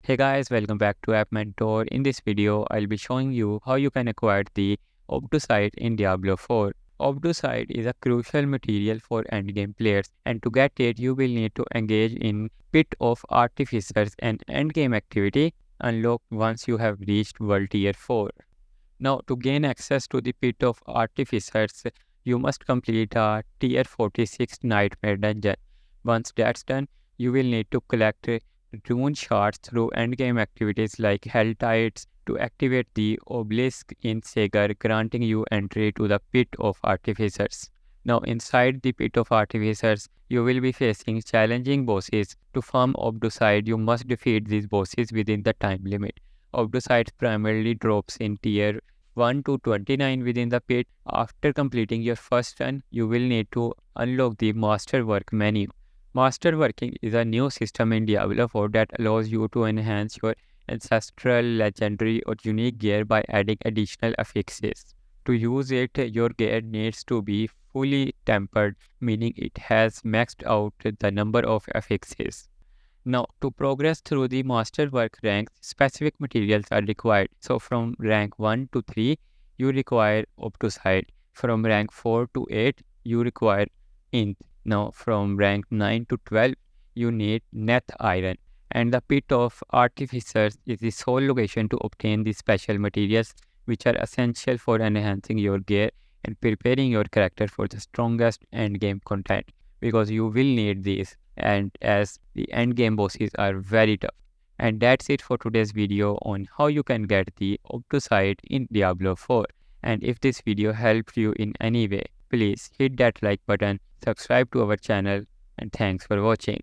Hey guys, welcome back to App Mentor. In this video, I'll be showing you how you can acquire the Obducite in Diablo 4. Obducite is a crucial material for endgame players, and to get it, you will need to engage in Pit of Artificers and endgame activity unlocked once you have reached World Tier 4. Now, to gain access to the Pit of Artificers, you must complete a Tier 46 Nightmare dungeon. Once that's done, you will need to collect rune shards through endgame activities like Hell Tides to activate the obelisk in Sagar, granting you entry to the Pit of Artificers. Now, inside the Pit of Artificers, you will be facing challenging bosses. To farm Obducite, you must defeat these bosses within the time limit. Obducite primarily drops in tier 1 to 29 within the pit. After completing your first run, you will need to unlock the Masterwork menu. Masterworking is a new system in Diablo 4 that allows you to enhance your ancestral, legendary, or unique gear by adding additional affixes. To use it, your gear needs to be fully tempered, meaning it has maxed out the number of affixes. Now, to progress through the masterwork ranks, specific materials are required. So, from rank 1 to 3, you require Obtusite. From rank 4 to 8, you require Int. Now, from rank 9 to 12, you need Neth Iron. And the Pit of Artificers is the sole location to obtain these special materials, which are essential for enhancing your gear and preparing your character for the strongest endgame content, because you will need these, and as the end game bosses are very tough. And that's it for today's video on how you can get the Obtusite in Diablo 4. And if this video helped you in any way, please hit that like button, subscribe to our channel, and thanks for watching.